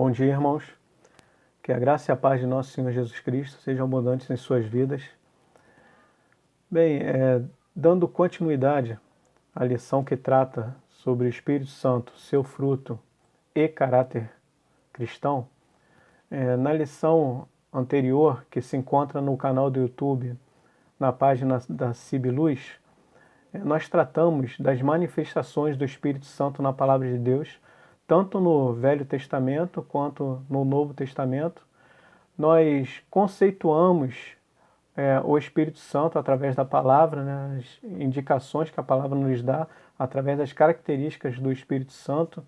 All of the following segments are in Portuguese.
Bom dia, irmãos. Que a graça e a paz de nosso Senhor Jesus Cristo sejam abundantes em suas vidas. Bem, dando continuidade à lição que trata sobre o Espírito Santo, seu fruto e caráter cristão, na lição anterior, que se encontra no canal do YouTube, na página da CIB Luz, nós tratamos das manifestações do Espírito Santo na Palavra de Deus, tanto no Velho Testamento quanto no Novo Testamento. Nós conceituamos o Espírito Santo através da palavra, né, as indicações que a palavra nos dá, através das características do Espírito Santo.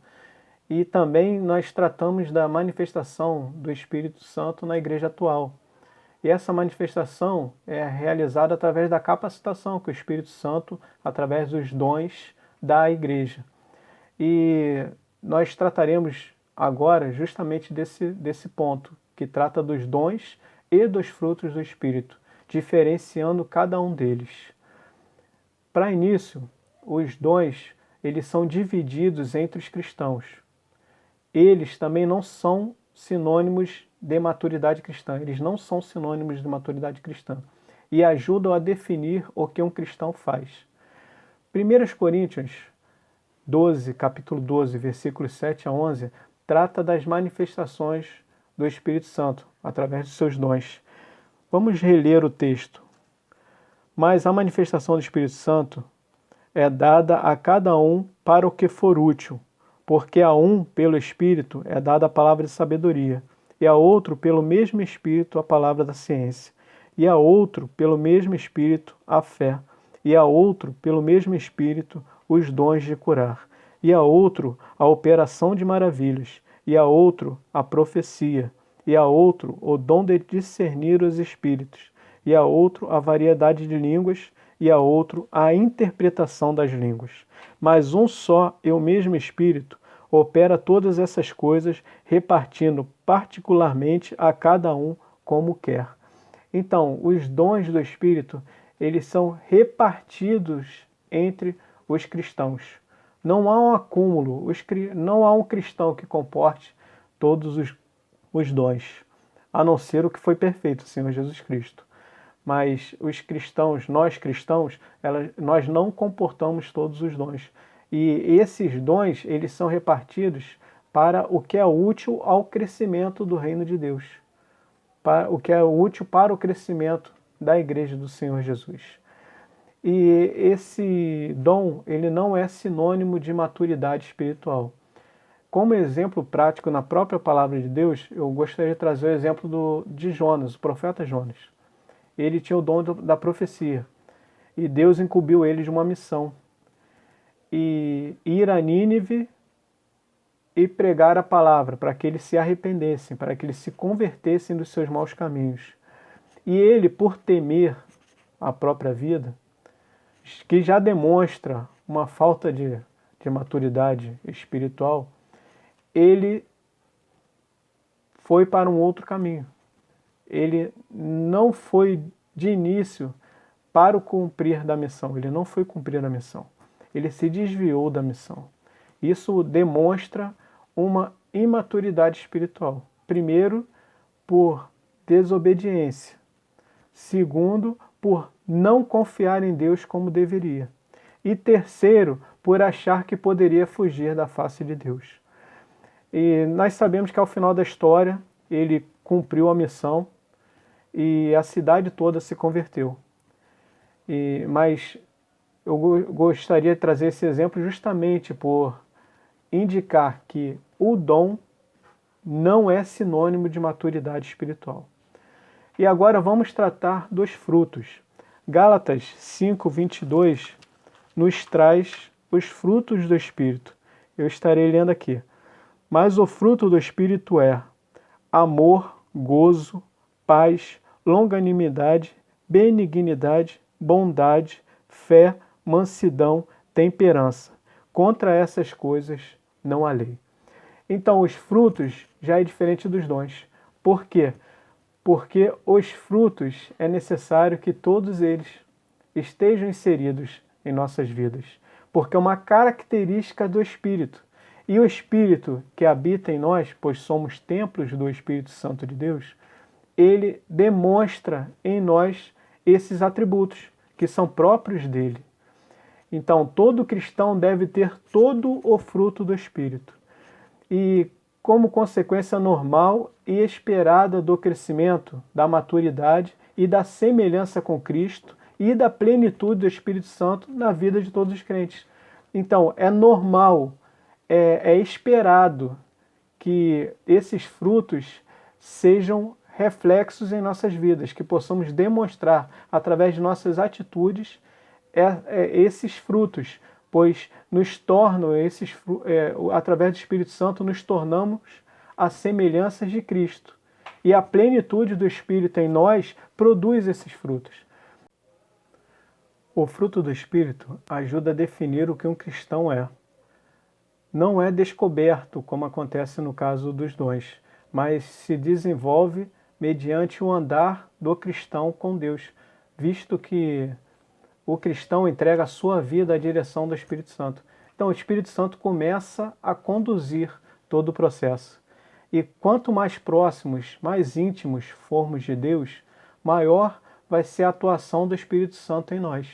E também nós tratamos da manifestação do Espírito Santo na igreja atual. E essa manifestação é realizada através da capacitação que o Espírito Santo, através dos dons, dá à igreja. E nós trataremos agora justamente desse ponto, que trata dos dons e dos frutos do Espírito, diferenciando cada um deles. Para início, os dons eles são divididos entre os cristãos. Eles também não são sinônimos de maturidade cristã. Eles não são sinônimos de maturidade cristã. E ajudam a definir o que um cristão faz. 1 Coríntios 12, capítulo 12, versículos 7 a 11, trata das manifestações do Espírito Santo, através dos seus dons. Vamos reler o texto. Mas a manifestação do Espírito Santo é dada a cada um para o que for útil, porque a um, pelo Espírito, é dada a palavra de sabedoria, e a outro, pelo mesmo Espírito, a palavra da ciência, e a outro, pelo mesmo Espírito, a fé, e a outro, pelo mesmo Espírito, os dons de curar, e a outro, a operação de maravilhas, e a outro, a profecia, e a outro, o dom de discernir os espíritos, e a outro, a variedade de línguas, e a outro, a interpretação das línguas. Mas um só e o mesmo Espírito opera todas essas coisas, repartindo particularmente a cada um como quer. Então, os dons do Espírito, eles são repartidos entre os cristãos. Não há um acúmulo, não há um cristão que comporte todos os dons, a não ser o que foi perfeito, o Senhor Jesus Cristo. Mas os cristãos, nós cristãos, nós não comportamos todos os dons. E esses dons, eles são repartidos para o que é útil ao crescimento do reino de Deus, para o que é útil para o crescimento da igreja do Senhor Jesus. E esse dom, ele não é sinônimo de maturidade espiritual. Como exemplo prático na própria palavra de Deus, eu gostaria de trazer o exemplo de Jonas, o profeta Jonas. Ele tinha o dom da profecia, e Deus incumbiu ele de uma missão. E ir a Nínive e pregar a palavra, para que eles se arrependessem, para que eles se convertessem dos seus maus caminhos. E ele, por temer a própria vida, que já demonstra uma falta de maturidade espiritual, ele foi para um outro caminho. Ele não foi de início para o cumprir da missão, ele não foi cumprir a missão. Ele se desviou da missão. Isso demonstra uma imaturidade espiritual. Primeiro, por desobediência. Segundo, por não confiar em Deus como deveria. E terceiro, por achar que poderia fugir da face de Deus. E nós sabemos que ao final da história, ele cumpriu a missão e a cidade toda se converteu. Mas eu gostaria de trazer esse exemplo justamente por indicar que o dom não é sinônimo de maturidade espiritual. E agora vamos tratar dos frutos. Gálatas 5:22 nos traz os frutos do Espírito. Eu estarei lendo aqui. Mas o fruto do Espírito é amor, gozo, paz, longanimidade, benignidade, bondade, fé, mansidão, temperança. Contra essas coisas não há lei. Então, os frutos já é diferente dos dons. Por quê? Porque os frutos é necessário que todos eles estejam inseridos em nossas vidas. Porque é uma característica do Espírito. E o Espírito que habita em nós, pois somos templos do Espírito Santo de Deus, ele demonstra em nós esses atributos que são próprios dele. Então, todo cristão deve ter todo o fruto do Espírito. E, como consequência normal e esperada do crescimento, da maturidade e da semelhança com Cristo e da plenitude do Espírito Santo na vida de todos os crentes. Então, é normal, é esperado que esses frutos sejam reflexos em nossas vidas, que possamos demonstrar através de nossas atitudes esses frutos, pois nos tornam, através do Espírito Santo, nos tornamos a semelhança de Cristo. E a plenitude do Espírito em nós produz esses frutos. O fruto do Espírito ajuda a definir o que um cristão é. Não é descoberto, como acontece no caso dos dons, mas se desenvolve mediante o andar do cristão com Deus, visto que o cristão entrega a sua vida à direção do Espírito Santo. Então o Espírito Santo começa a conduzir todo o processo. E quanto mais próximos, mais íntimos formos de Deus, maior vai ser a atuação do Espírito Santo em nós.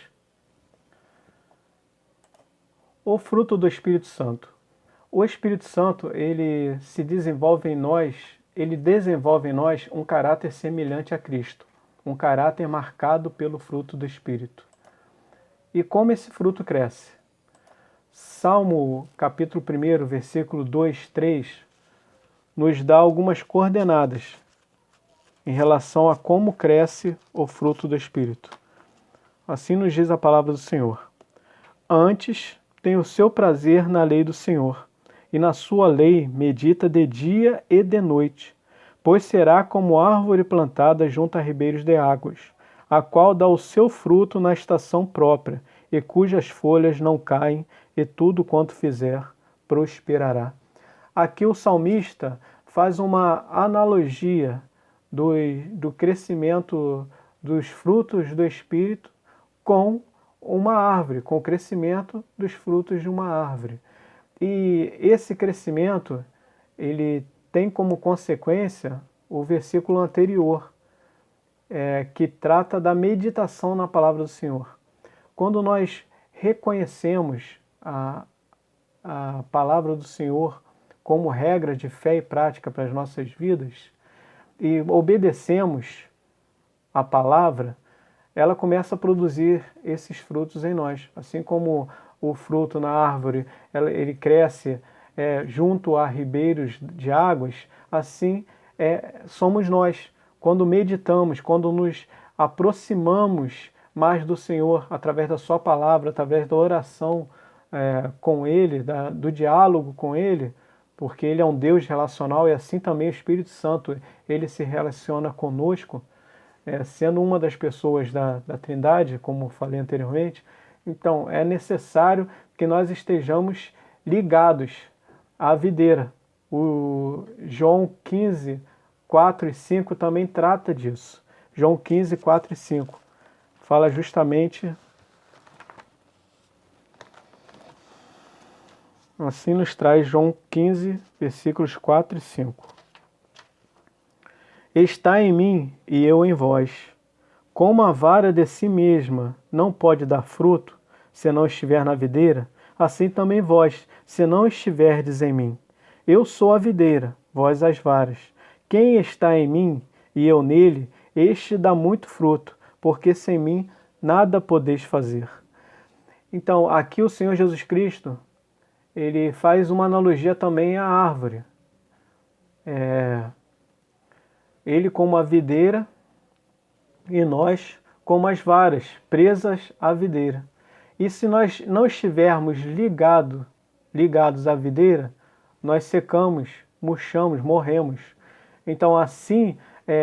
O fruto do Espírito Santo. O Espírito Santo, ele se desenvolve em nós, ele desenvolve em nós um caráter semelhante a Cristo, um caráter marcado pelo fruto do Espírito. E como esse fruto cresce? Salmo capítulo 1, versículo 2, 3, nos dá algumas coordenadas em relação a como cresce o fruto do Espírito. Assim nos diz a palavra do Senhor. Antes tem o seu prazer na lei do Senhor, e na sua lei medita de dia e de noite, pois será como árvore plantada junto a ribeiros de águas, a qual dá o seu fruto na estação própria, e cujas folhas não caem, e tudo quanto fizer prosperará. Aqui o salmista faz uma analogia do crescimento dos frutos do Espírito com uma árvore, com o crescimento dos frutos de uma árvore. E esse crescimento, ele tem como consequência o versículo anterior, que trata da meditação na palavra do Senhor. Quando nós reconhecemos a palavra do Senhor como regra de fé e prática para as nossas vidas e obedecemos a palavra, ela começa a produzir esses frutos em nós. Assim como o fruto na árvore, ele cresce junto a ribeiros de águas, assim somos nós. Quando meditamos, quando nos aproximamos mais do Senhor, através da sua palavra, através da oração com Ele, do diálogo com Ele, porque Ele é um Deus relacional e assim também o Espírito Santo, Ele se relaciona conosco, sendo uma das pessoas da Trindade, como falei anteriormente. Então, é necessário que nós estejamos ligados à videira. O João 15, 4 e 5 também trata disso. João 15, 4 e 5 fala justamente assim, nos traz João 15, versículos 4 e 5. Está em mim e eu em vós. Como a vara de si mesma não pode dar fruto, se não estiver na videira, assim também vós, se não estiverdes em mim. Eu sou a videira, vós as varas. Quem está em mim e eu nele, este dá muito fruto, porque sem mim nada podeis fazer. Então, aqui o Senhor Jesus Cristo, ele faz uma analogia também à árvore. Ele como a videira e nós como as varas presas à videira. E se nós não estivermos ligados à videira, nós secamos, murchamos, morremos. Então assim,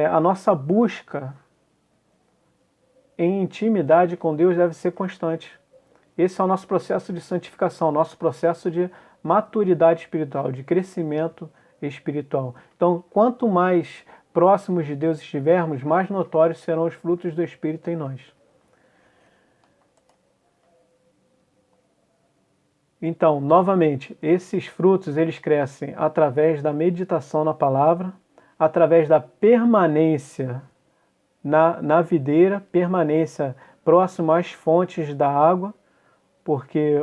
a nossa busca em intimidade com Deus deve ser constante. Esse é o nosso processo de santificação, nosso processo de maturidade espiritual, de crescimento espiritual. Então, quanto mais próximos de Deus estivermos, mais notórios serão os frutos do Espírito em nós. Então, novamente, esses frutos eles crescem através da meditação na palavra, através da permanência na videira, permanência próximo às fontes da água, porque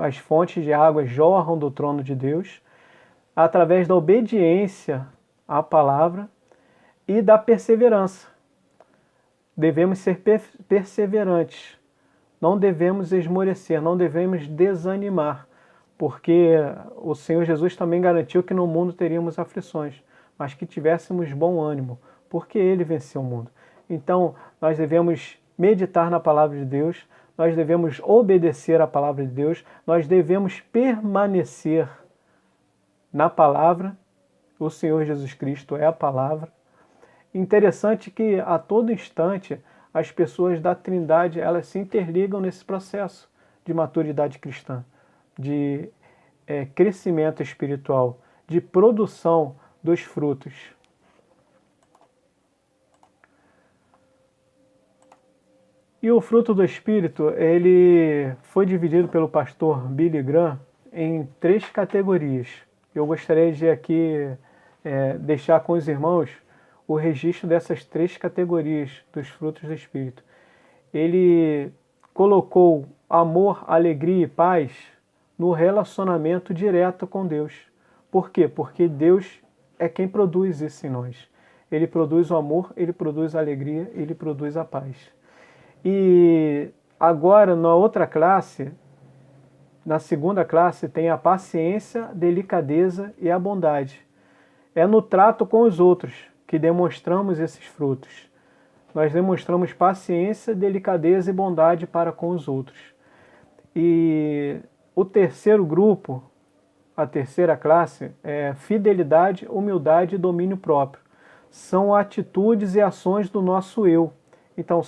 as fontes de água jorram do trono de Deus, através da obediência à palavra e da perseverança. Devemos ser perseverantes, não devemos esmorecer, não devemos desanimar, porque o Senhor Jesus também garantiu que no mundo teríamos aflições, mas que tivéssemos bom ânimo, porque Ele venceu o mundo. Então, nós devemos meditar na palavra de Deus, nós devemos obedecer à palavra de Deus, nós devemos permanecer na palavra. O Senhor Jesus Cristo é a palavra. Interessante que a todo instante as pessoas da Trindade elas se interligam nesse processo de maturidade cristã, de crescimento espiritual, de produção dos frutos. E o fruto do Espírito, ele foi dividido pelo pastor Billy Graham em 3 categorias. Eu gostaria de aqui deixar com os irmãos o registro dessas 3 categorias dos frutos do Espírito. Ele colocou amor, alegria e paz no relacionamento direto com Deus. Por quê? Porque Deus é quem produz isso em nós. Ele produz o amor, ele produz a alegria, ele produz a paz. E agora, na outra classe, na segunda classe, tem a paciência, delicadeza e a bondade. É no trato com os outros que demonstramos esses frutos. Nós demonstramos paciência, delicadeza e bondade para com os outros. E o terceiro grupo, a terceira classe, é fidelidade, humildade e domínio próprio. São atitudes e ações do nosso eu. Então,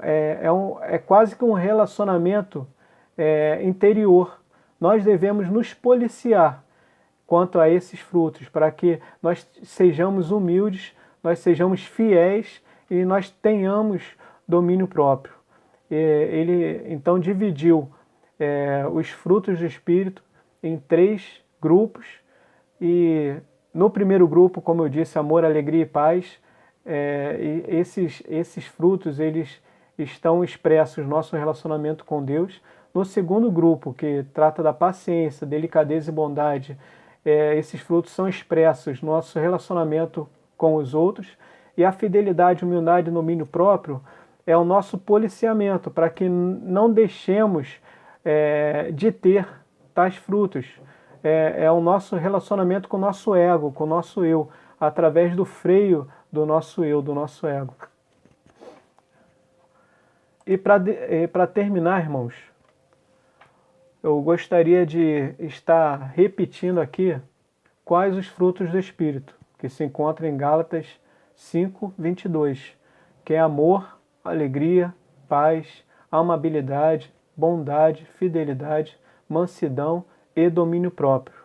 é quase que um relacionamento interior. Nós devemos nos policiar quanto a esses frutos, para que nós sejamos humildes, nós sejamos fiéis e nós tenhamos domínio próprio. Ele então dividiu os frutos do Espírito em 3 grupos, e no primeiro grupo, como eu disse, amor, alegria e paz, e esses frutos eles estão expressos no nosso relacionamento com Deus. No segundo grupo, que trata da paciência, delicadeza e bondade, esses frutos são expressos no nosso relacionamento com os outros. E a fidelidade, humildade e domínio próprio é o nosso policiamento, para que não deixemos de ter tais frutos. É o nosso relacionamento com o nosso ego, com o nosso eu, através do freio do nosso eu, do nosso ego. E para terminar, irmãos, eu gostaria de estar repetindo aqui quais os frutos do Espírito, que se encontram em Gálatas 5:22, que é amor, alegria, paz, amabilidade, bondade, fidelidade, mansidão e domínio próprio.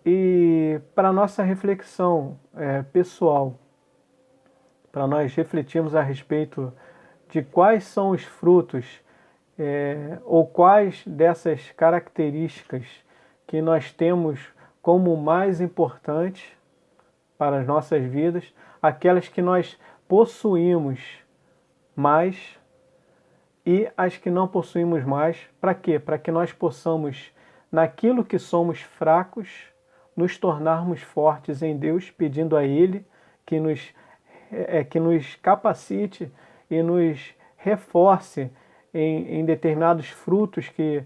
E para nossa reflexão pessoal, para nós refletirmos a respeito de quais são os frutos ou quais dessas características que nós temos como mais importantes para as nossas vidas, aquelas que nós possuímos mais e as que não possuímos mais. Para quê? Para que nós possamos, naquilo que somos fracos, nos tornarmos fortes em Deus, pedindo a Ele que nos capacite e nos reforce em determinados frutos que,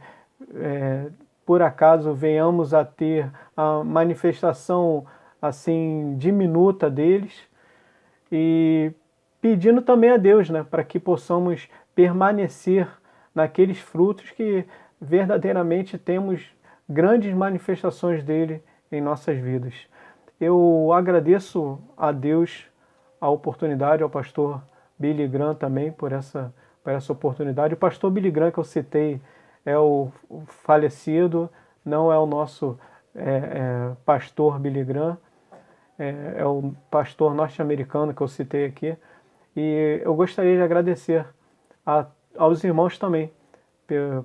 por acaso, venhamos a ter a manifestação assim diminuta deles, e pedindo também a Deus, né, para que possamos permanecer naqueles frutos que verdadeiramente temos grandes manifestações dele em nossas vidas. Eu agradeço a Deus a oportunidade, ao pastor Billy Graham também por essa oportunidade. O pastor Billy Graham que eu citei é o falecido, não é o nosso pastor Billy Graham, é o pastor norte-americano que eu citei aqui. E eu gostaria de agradecer aos irmãos também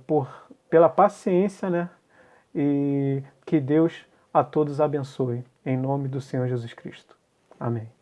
por pela paciência, né? E que Deus a todos abençoe, em nome do Senhor Jesus Cristo. Amém.